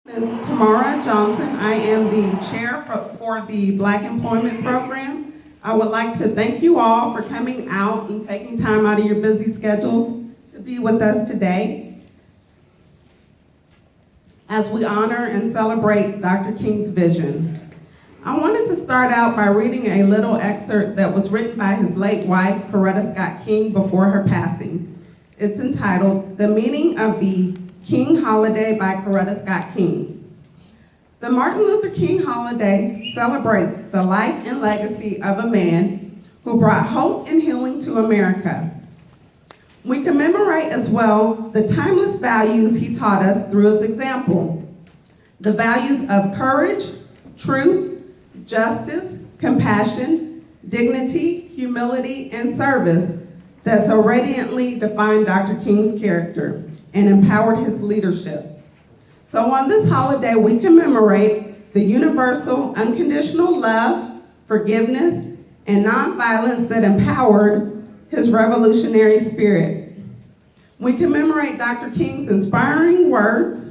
Ms. Tamara Johnson. I am the chair for the Black Employment Program. I would like to thank you all for coming out and taking time out of your busy schedules to be with us today as we honor and celebrate Dr. King's vision. I wanted to start out by reading a little excerpt that was written by his late wife, Coretta Scott King, before her passing. It's entitled, "The Meaning of the King Holiday" by Coretta Scott King. The Martin Luther King holiday celebrates the life and legacy of a man who brought hope and healing to America. We commemorate as well the timeless values he taught us through his example. The values of courage, truth, justice, compassion, dignity, humility, and service that so radiantly defined Dr. King's character and empowered his leadership. So on this holiday, we commemorate the universal, unconditional love, forgiveness, and nonviolence that empowered his revolutionary spirit. We commemorate Dr. King's inspiring words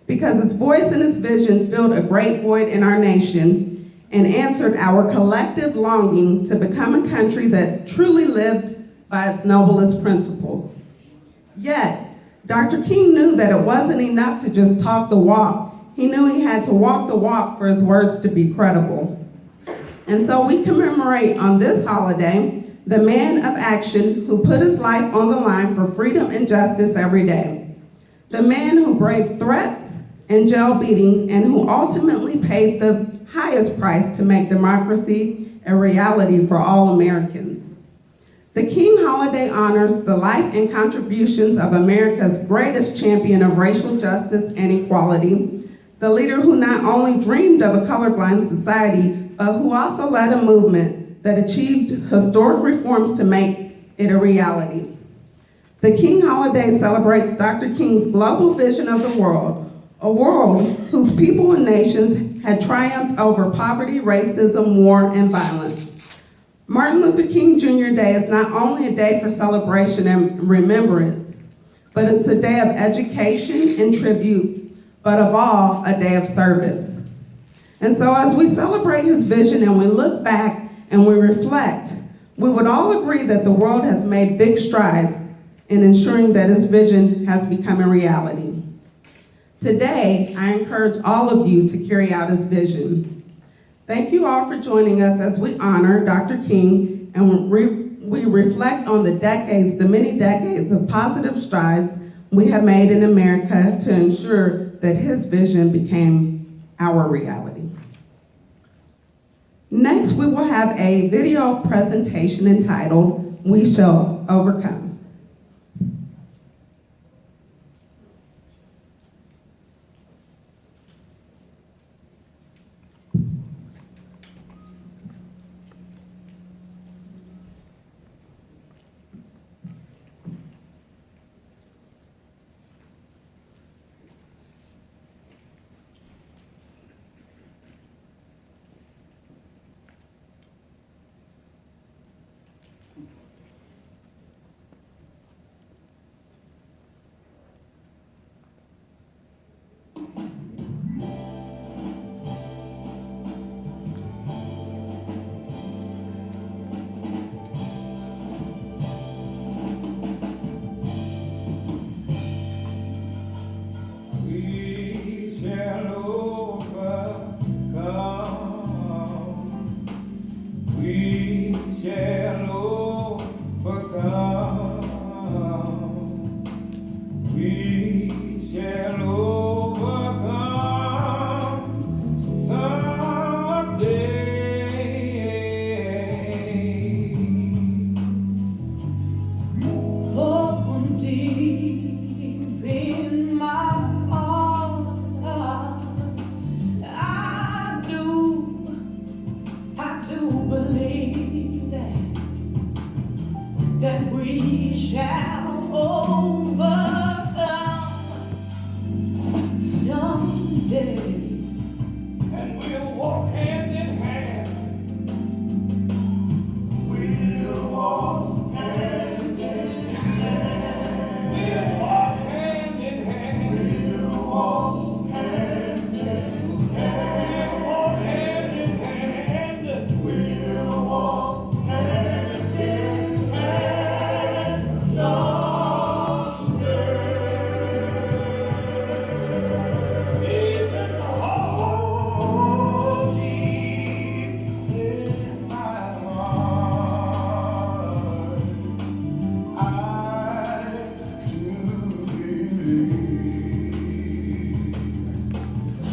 because his voice and his vision filled a great void in our nation and answered our collective longing to become a country that truly lived by its noblest principles. Yet, Dr. King knew that it wasn't enough to just talk the walk. He knew he had to walk the walk for his words to be credible. And so we commemorate on this holiday the man of action who put his life on the line for freedom and justice every day. The man who braved threats and jail beatings and who ultimately paid the highest price to make democracy a reality for all Americans. The King holiday honors the life and contributions of America's greatest champion of racial justice and equality, the leader who not only dreamed of a colorblind society, but who also led a movement that achieved historic reforms to make it a reality. The King holiday celebrates Dr. King's global vision of the world, a world whose people and nations had triumphed over poverty, racism, war, and violence. Martin Luther King Jr. Day is not only a day for celebration and remembrance, but it's a day of education and tribute, but of all, a day of service. And so as we celebrate his vision and we look back and we reflect, we would all agree that the world has made big strides in ensuring that his vision has become a reality. Today, I encourage all of you to carry out his vision. Thank you all for joining us as we honor Dr. King and we reflect on the many decades of positive strides we have made in America to ensure that his vision became our reality. Next, we will have a video presentation entitled, "We Shall Overcome."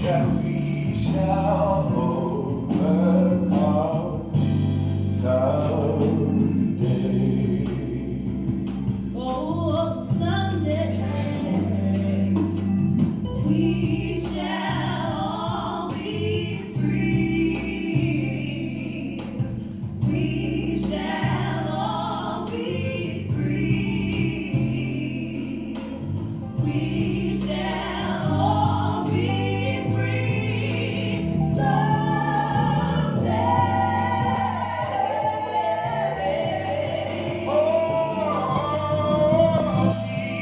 that we shall overcome someday. Oh, someday we shall all be free. We shall all be free. We shall all be free someday. Oh,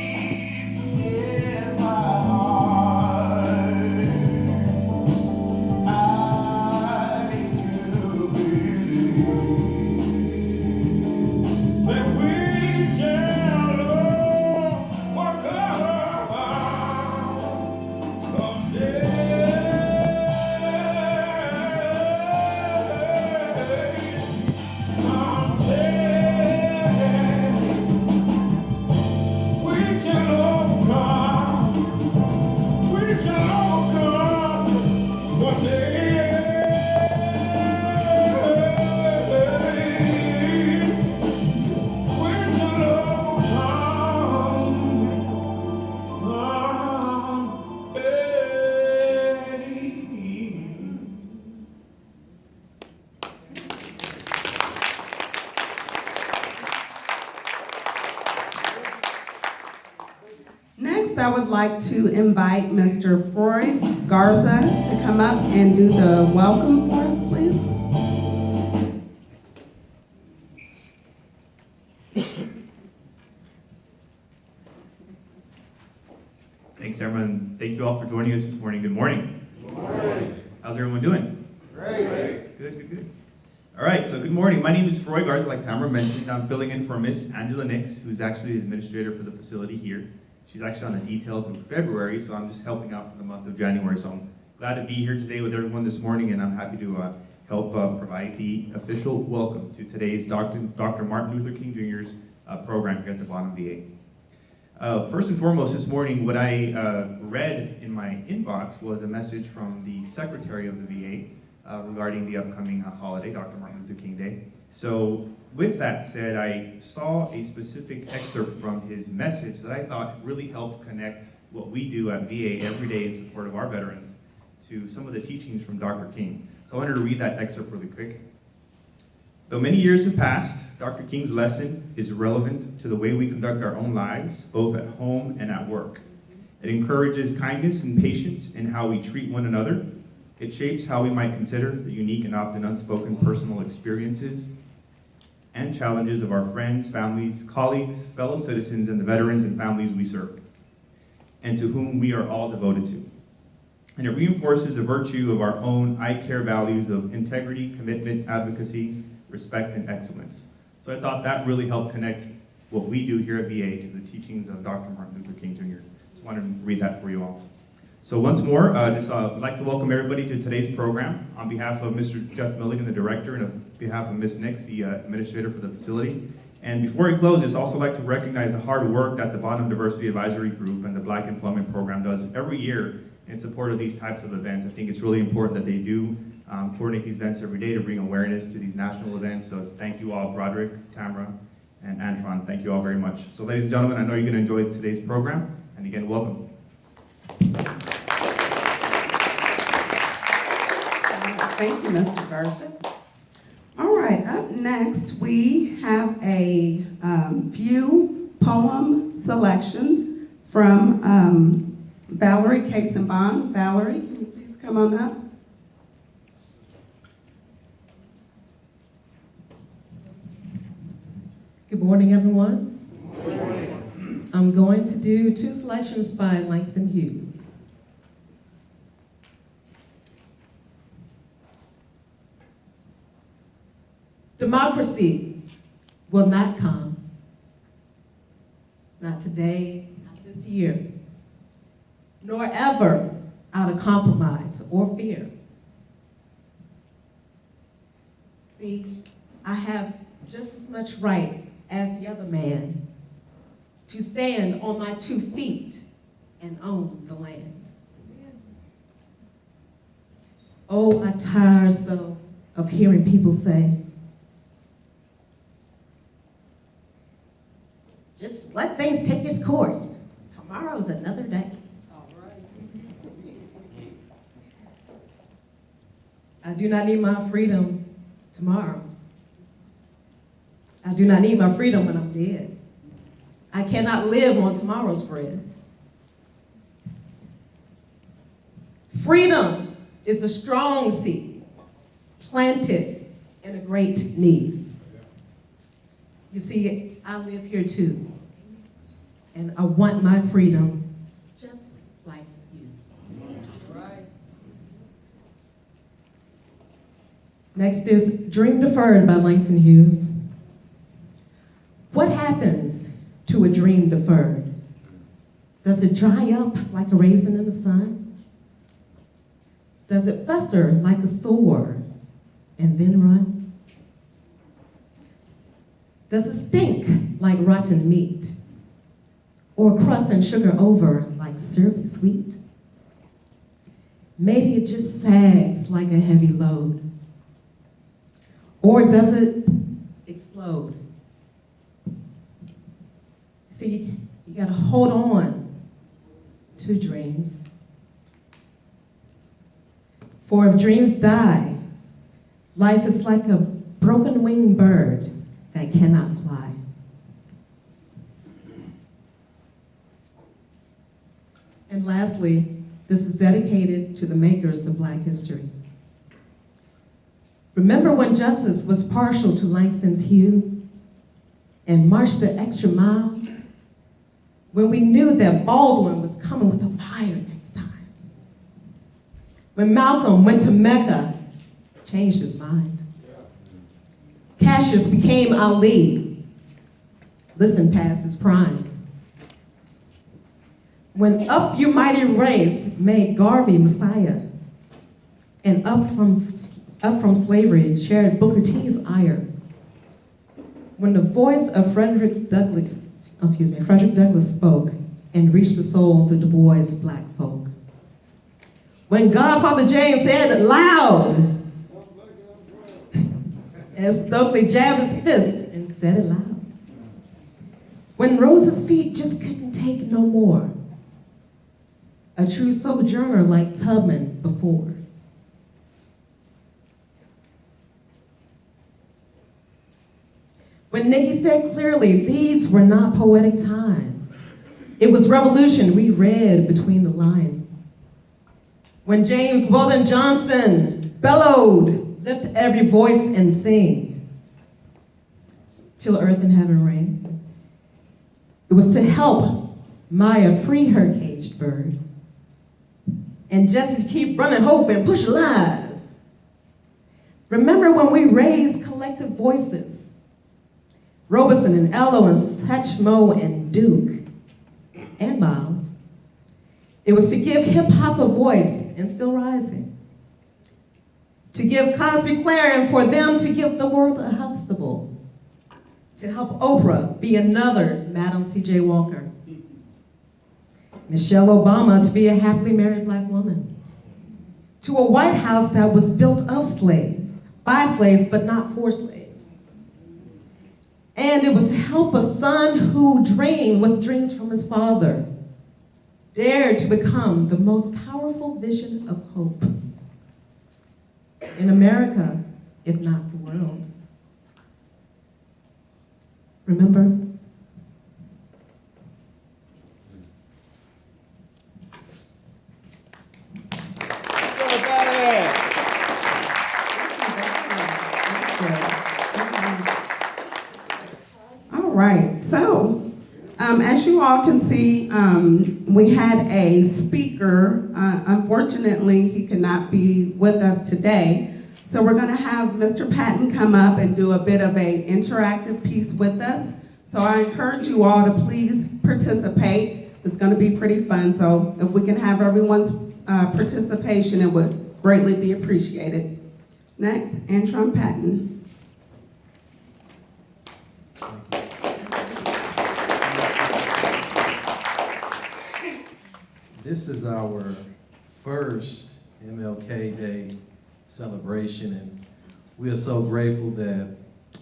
deep in my heart, I do believe that we shall overcome someday. We shall overcome. We shall overcome one day. We shall overcome someday. Next, I would like to invite Mr. Freud Garza to come up and do the welcome for us, please. Thanks, everyone. Thank you all for joining us this morning. Good morning. Good morning. How's everyone doing? Great. Good. All right, so good morning. My name is Freud Garza, like Tamara mentioned. I'm filling in for Miss Angela Nix, who's actually the administrator for the facility here. She's actually on the detail through February, so I'm just helping out for the month of January. So I'm glad to be here today with everyone this morning, and I'm happy to help provide the official welcome to today's Dr. Martin Luther King Jr.'s program here at the Bonham VA. First and foremost, this morning, what I read in my inbox was a message from the secretary of the VA regarding the upcoming holiday, Dr. Martin Luther King Day. So with that said, I saw a specific excerpt from his message that I thought really helped connect what we do at VA every day in support of our veterans to some of the teachings from Dr. King. So I wanted to read that excerpt really quick. Though many years have passed, Dr. King's lesson is relevant to the way we conduct our own lives, both at home and at work. It encourages kindness and patience in how we treat one another. It shapes how we might consider the unique and often unspoken personal experiences and challenges of our friends, families, colleagues, fellow citizens, and the veterans and families we serve, and to whom we are all devoted to. And it reinforces the virtue of our own I care values of integrity, commitment, advocacy, respect, and excellence. So I thought that really helped connect what we do here at VA to the teachings of Dr. Martin Luther King Jr. Just wanted to read that for you all. So once more, I'd like to welcome everybody to today's program on behalf of Mr. Jeff Milligan, the director, and on behalf of Ms. Nix, the administrator for the facility. And before we close, just also like to recognize the hard work that the Bonham Diversity Advisory Group and the Black Employment Program does every year in support of these types of events. I think it's really important that they do coordinate these events every day to bring awareness to these national events. So thank you all, Broderick, Tamara, and Antron. Thank you all very much. So ladies and gentlemen, I know you're going to enjoy today's program. And again, welcome. Thank you, Mr. Garza. All right, up next, we have a few poem selections from Valerie Casenbon. Valerie, can you please come on up? Good morning, everyone. Good morning. I'm going to do two selections by Langston Hughes. Democracy will not come. Not today, not this year, nor ever out of compromise or fear. See, I have just as much right as the other man to stand on my 2 feet and own the land. Oh, I tire so of hearing people say, just let things take its course. Tomorrow's another day. I do not need my freedom tomorrow. I do not need my freedom when I'm dead. I cannot live on tomorrow's bread. Freedom is a strong seed planted in a great need. You see, I live here too, and I want my freedom just like you. Next is Dream Deferred by Langston Hughes. What happens to a dream deferred? Does it dry up like a raisin in the sun? Does it fester like a sore and then run? Does it stink like rotten meat? Or crust and sugar over like syrupy sweet? Maybe it just sags like a heavy load. Or does it explode? See, you gotta hold on to dreams. For if dreams die, life is like a broken winged bird that cannot fly. And lastly, this is dedicated to the makers of Black history. Remember when justice was partial to Langston's hue and marched the extra mile? When we knew that Baldwin was coming with a fire next time? When Malcolm went to Mecca, changed his mind. Cassius became Ali, listened past his prime. When Up You Mighty Race made Garvey Messiah, and up from slavery shared Booker T's ire. When the voice of Frederick Douglass spoke and reached the souls of Du Bois' Black folk. When Godfather James said loud, as Stokely jabbed his fist and said it loud. When Rose's feet just couldn't take no more. A true sojourner like Tubman before. When Nikki said clearly, these were not poetic times. It was revolution we read between the lines. When James Weldon Johnson bellowed, lift every voice and sing, till earth and heaven ring. It was to help Maya free her caged bird, and Jesse to keep running hope and push alive. Remember when we raised collective voices, Robeson and Ello and Satchmo and Duke and Miles. It was to give hip hop a voice and still rising. To give Cosby Clarion for them to give the world a Huxtable. To help Oprah be another Madam C.J. Walker. Michelle Obama to be a happily married Black woman. To a White House that was built of slaves, by slaves, but not for slaves. And it was to help a son who dreamed with dreams from his father, dared to become the most powerful vision of hope in America, if not the world. Remember? All right, so as you all can see, we had a speaker. Unfortunately, he could not be with us today. So we're gonna have Mr. Patton come up and do a bit of a interactive piece with us. So I encourage you all to please participate. It's gonna be pretty fun. So if we can have everyone's participation, it would greatly be appreciated. Next, Antron Patton. This is our first MLK Day celebration, and we are so grateful that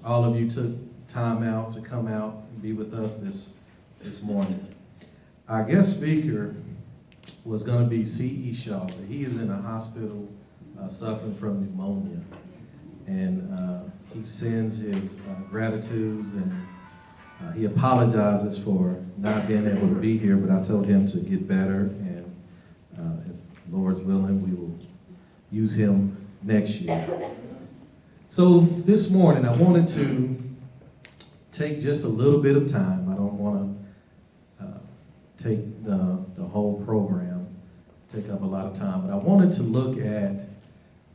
all of you took time out to come out and be with us this morning. Our guest speaker was going to be C.E. Shaw, but he is in a hospital suffering from pneumonia, and he sends his gratitudes, and he apologizes for not being able to be here, but I told him to get better, and if Lord's willing, we will use him next year. So this morning, I wanted to take just a little bit of time. I don't want to take the whole program, take up a lot of time, but I wanted to look at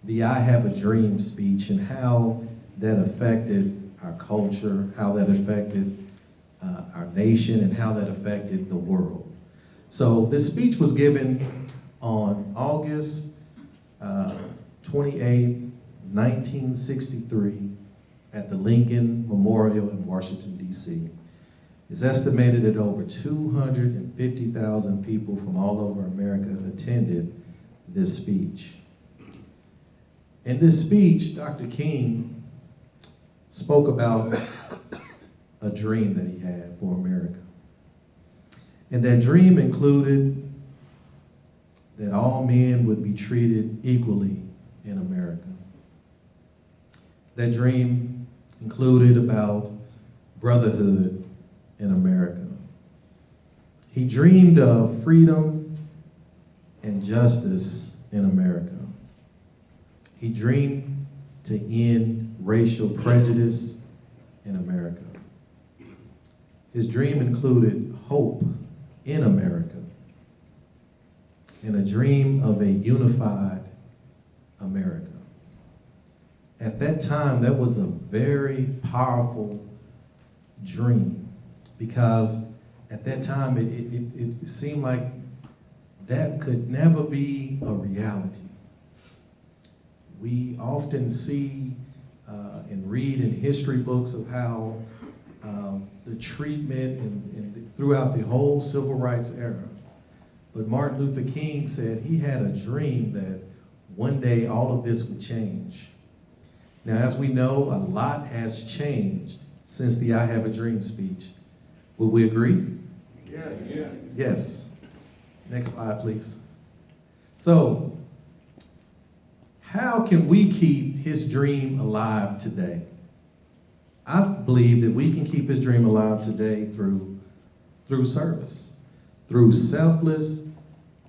the I Have a Dream speech and how that affected our culture, how that affected our nation, and how that affected the world. So this speech was given on August 28, 1963 at the Lincoln Memorial in Washington, D.C. It's estimated that over 250,000 people from all over America attended this speech. In this speech, Dr. King spoke about a dream that he had for America. And that dream included that all men would be treated equally in America. That dream included about brotherhood in America. He dreamed of freedom and justice in America. He dreamed to end racial prejudice in America. His dream included hope in America and a dream of a unified America. At that time, that was a very powerful dream, because at that time it seemed like that could never be a reality. We often see and read in history books of how the treatment and throughout the whole civil rights era. But Martin Luther King said he had a dream that one day all of this would change. Now, as we know, a lot has changed since the I Have a Dream speech. Would we agree? Yes. Yes. Yes. Next slide, please. So, how can we keep his dream alive today? I believe that we can keep his dream alive today through service, through selfless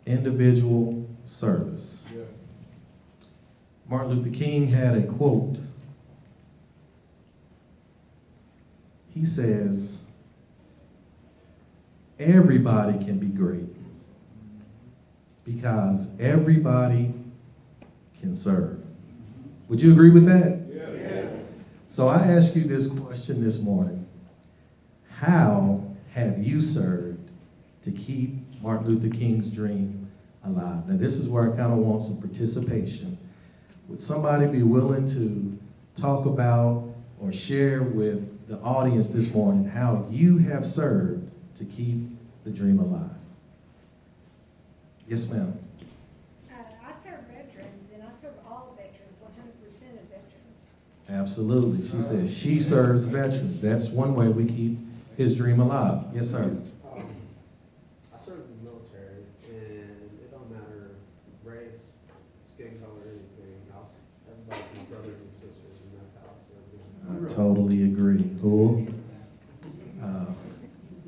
individual service. Yeah. Martin Luther King had a quote. He says, everybody can be great because everybody can serve. Would you agree with that? Yes. So I ask you this question this morning. How have you served to keep Martin Luther King's dream alive? Now this is where I kind of want some participation. Would somebody be willing to talk about or share with the audience this morning how you have served to keep the dream alive? Yes, ma'am. I serve veterans, and I serve all veterans, 100% of veterans. Absolutely. She says she serves veterans. That's one way we keep his dream alive. Yes, sir. I serve in the military, and it don't matter race, skin color, anything. Everybody's my brothers and sisters, and that's how I serve them. I totally agree. Cool.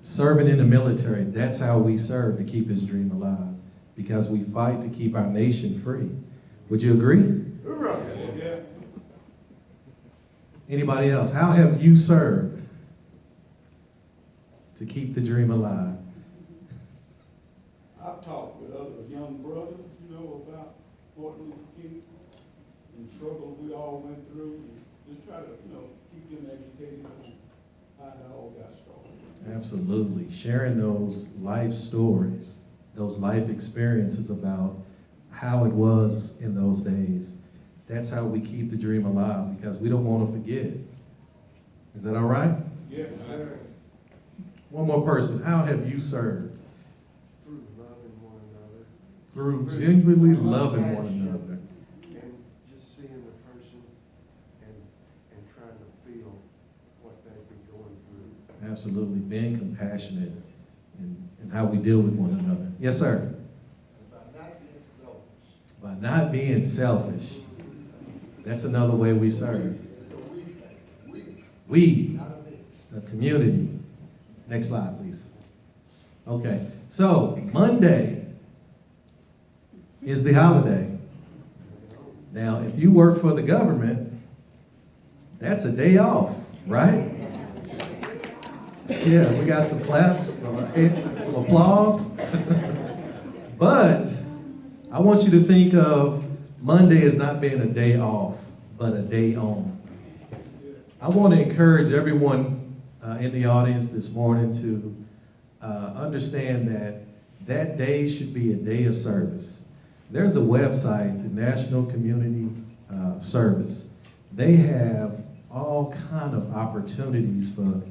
Serving in the military, that's how we serve to keep his dream alive, because we fight to keep our nation free. Would you agree? Yeah. Anybody else? How have you served to keep the dream alive? I've talked with other young brothers, about Martin Luther King and the struggle we all went through, and just try to, keep them educated on how it all got started. Absolutely. Sharing those life stories, those life experiences about how it was in those days. That's how we keep the dream alive, because we don't want to forget. Is that all right? Yeah, sir. One more person. How have you served? Through loving one another, Through genuinely loving one another. and just seeing absolutely. Being compassionate in how we deal with one another. Yes, sir. By not being selfish. That's another way we serve. We, a community. Next slide, please. Okay, so Monday is the holiday. Now, if you work for the government, that's a day off, right? Yeah, we got some claps, some applause. But I want you to think of Monday as not being a day off, but a day on. I want to encourage everyone in the audience this morning to understand that that day should be a day of service. There's a website, the National Community Service. They have all kind of opportunities for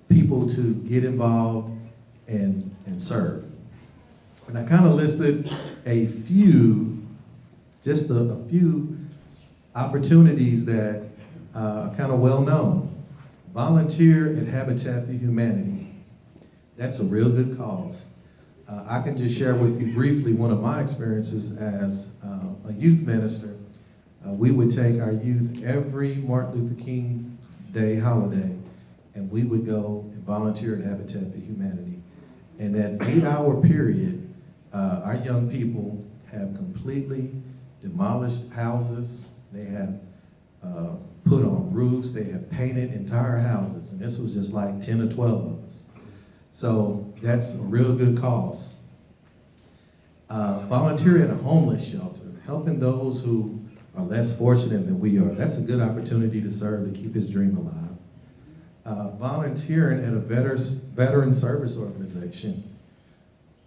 people to get involved and serve. And I kind of listed a few, just a few opportunities that are kind of well known. Volunteer at Habitat for Humanity. That's a real good cause. I can just share with you briefly one of my experiences as a youth minister. We would take our youth every Martin Luther King Day holiday, and we would go and volunteer at Habitat for Humanity. And that 8-hour period, our young people have completely demolished houses. They have put on roofs. They have painted entire houses. And this was just like 10 or 12 of us. So that's a real good cause. Volunteer at a homeless shelter, helping those who are less fortunate than we are. That's a good opportunity to serve, to keep his dream alive. Volunteering at a veteran service organization.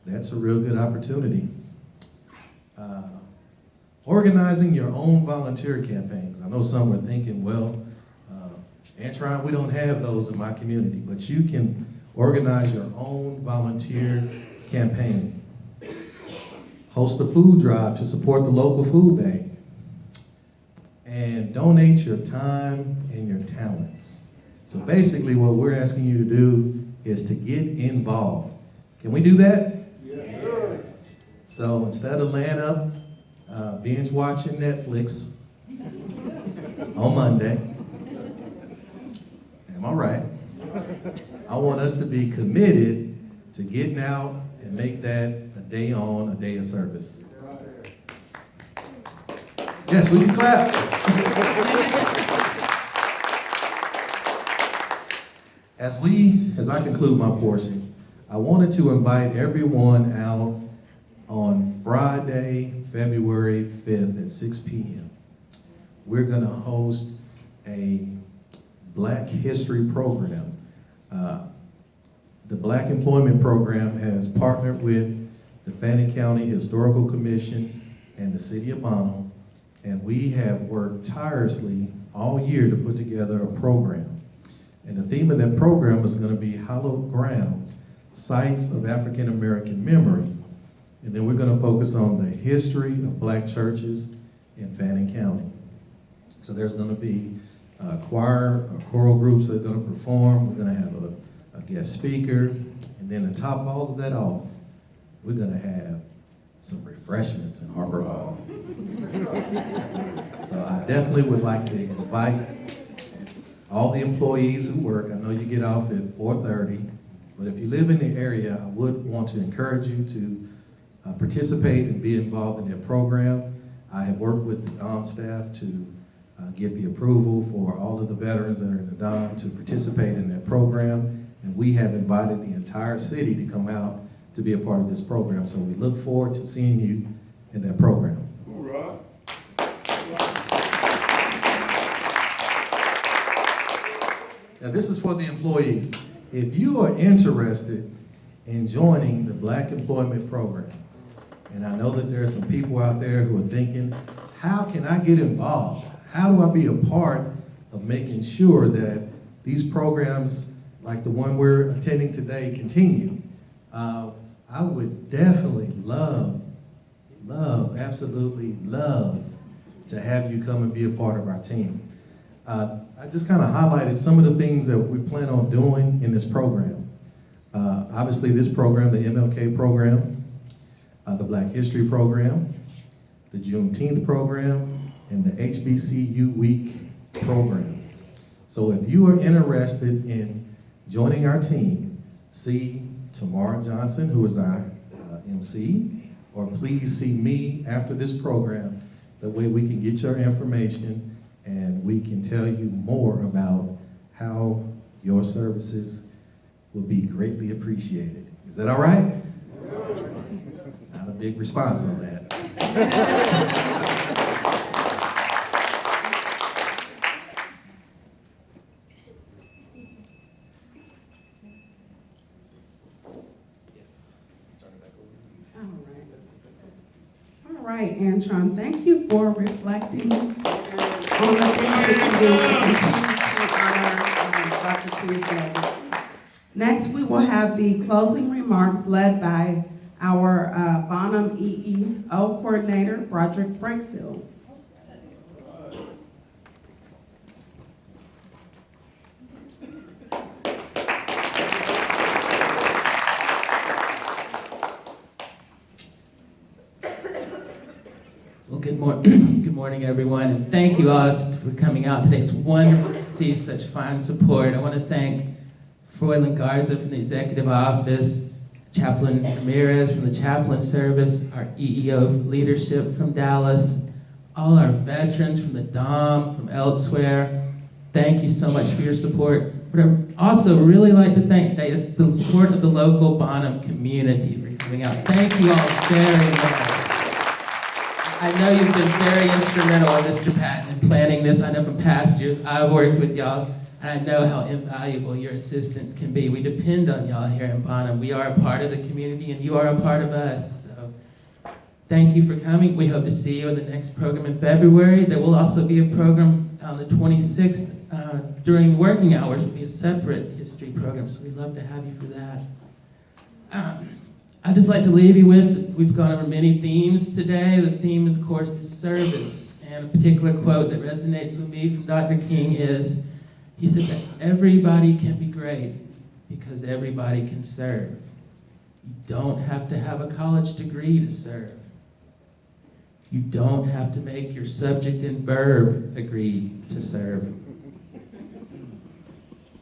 That's a real good opportunity. Organizing your own volunteer campaigns. I know some are thinking, well, Antron, we don't have those in my community, but you can organize your own volunteer campaign. Host a food drive to support the local food bank. And donate your time and your talents. So basically what we're asking you to do is to get involved. Can we do that? Yes. So instead of laying up, binge watching Netflix on Monday, am I right? I want us to be committed to getting out and make that a day on, a day of service. Yes, we can clap. As I conclude my portion, I wanted to invite everyone out on Friday, February 5th at 6 p.m. We're gonna host a Black History program. The Black Employment Program has partnered with the Fannin County Historical Commission and the City of Bonham, and we have worked tirelessly all year to put together a program. And the theme of that program is going to be Hallowed Grounds, Sites of African American Memory. And then we're going to focus on the history of Black churches in Fannin County. So there's going to be choral groups that are going to perform. We're going to have a guest speaker. And then to top all of that off, we're going to have some refreshments in Harbor Hall. So I definitely would like to invite all the employees who work. I know you get off at 4:30, but if you live in the area, I would want to encourage you to participate and be involved in their program. I have worked with the DOM staff to get the approval for all of the veterans that are in the DOM to participate in their program, and we have invited the entire city to come out to be a part of this program. So we look forward to seeing you in that program. Hoorah. Now this is for the employees. If you are interested in joining the Black Employment Program, and I know that there are some people out there who are thinking, how can I get involved? How do I be a part of making sure that these programs, like the one we're attending today, continue? I would definitely absolutely love to have you come and be a part of our team. I just kind of highlighted some of the things that we plan on doing in this program. Obviously, this program, the MLK program, the Black History program, the Juneteenth program, and the HBCU Week program. So if you are interested in joining our team, see Tamara Johnson, who is our MC, or please see me after this program. That way we can get your information and we can tell you more about how your services will be greatly appreciated. Is that all right? Not a big response on that. Yes. Turn it back over to you. All right, Antron, thank you for reflecting on the things that you do to continue to honor Dr. King's legacy. Next, we will have the closing remarks led by our Bonham EEO coordinator, Broderick Brakefield. Well, good morning, everyone, and thank you all for coming out today. It's wonderful to see such fine support. I want to thank Froylan Garza from the Executive Office, Chaplain Ramirez from the Chaplain Service, our EEO leadership from Dallas, all our veterans from the DOM, from elsewhere. Thank you so much for your support. But I'd also really like to thank today is the support of the local Bonham community for coming out. Thank you all very much. I know you've been very instrumental, Mr. Patton, in planning this. I know from past years I've worked with y'all, and I know how invaluable your assistance can be. We depend on y'all here in Bonham. We are a part of the community, and you are a part of us. So thank you for coming. We hope to see you in the next program in February. There will also be a program on the 26th during working hours. Will be a separate history program, so we'd love to have you for that. I'd just like to leave you with, we've gone over many themes today. The theme, of course, is service. And a particular quote that resonates with me from Dr. King is, he said that everybody can be great because everybody can serve. You don't have to have a college degree to serve. You don't have to make your subject and verb agree to serve.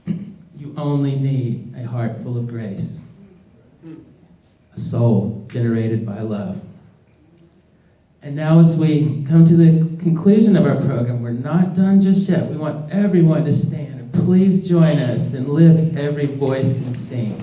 You only need a heart full of grace. A soul generated by love. And now as we come to the conclusion of our program, we're not done just yet. We want everyone to stand and please join us and lift every voice and sing.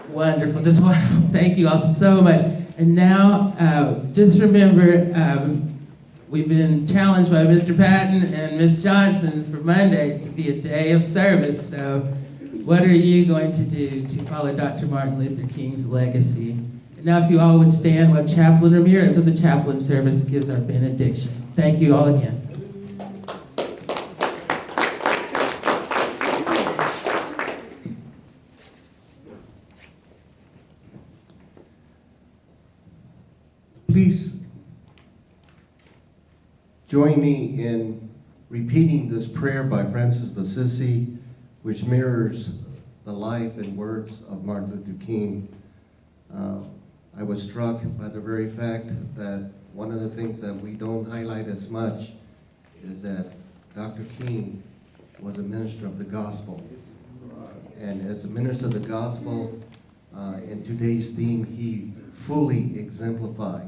Wonderful, just wonderful. Thank you all so much. And now, just remember, we've been challenged by Mr. Patton and Ms. Johnson for Monday to be a day of service. So what are you going to do to follow Dr. Martin Luther King's legacy? And now if you all would stand while Chaplain Ramirez of the Chaplain Service gives our benediction. Thank you all again. Please join me in repeating this prayer by Francis of Assisi, which mirrors the life and words of Martin Luther King. I was struck by the very fact that one of the things that we don't highlight as much is that Dr. King was a minister of the gospel. And as a minister of the gospel, in today's theme, he fully exemplified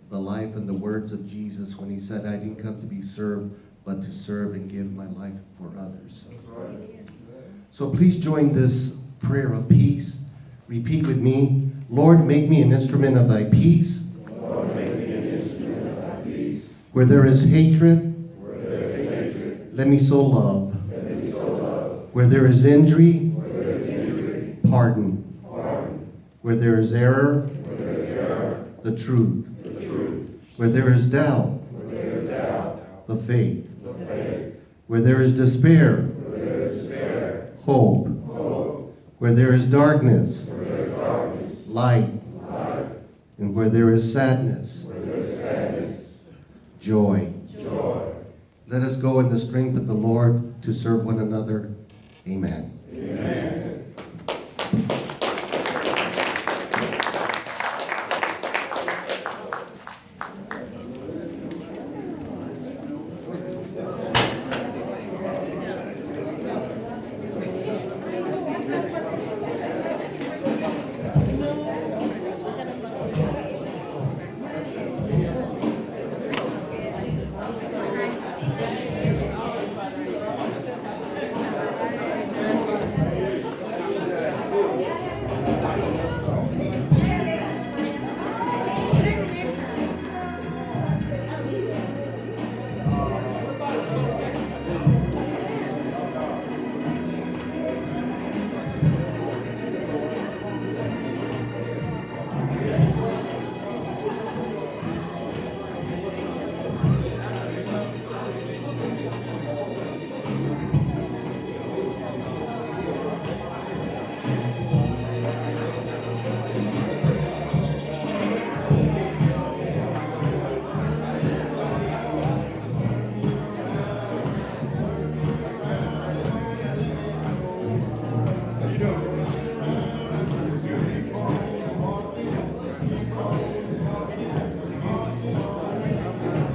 the life and the words of Jesus when he said, I didn't come to be served, but to serve and give my life for others. So please join this prayer of peace. Repeat with me, Lord, make me an instrument of thy peace. Lord, make me an instrument of thy peace. Where there is hatred, Where there is hatred, let me sow love. let me sow love. Where there is injury, Where there is injury, pardon. pardon. Where there is error, Where there is error, the truth. the truth. Where there is doubt, Where there is doubt, the faith. the faith. Where there is despair, Where there is despair, hope. hope. Where there is darkness, Where there is darkness, light. light. And where there is sadness, Where there is sadness, joy. joy. Let us go in the strength of the Lord to serve one another. Amen. Amen.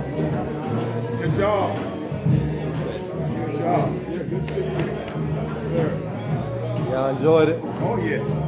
Good job. Good job. Yeah, good to see you. Sir. Y'all enjoyed it? Oh, yes.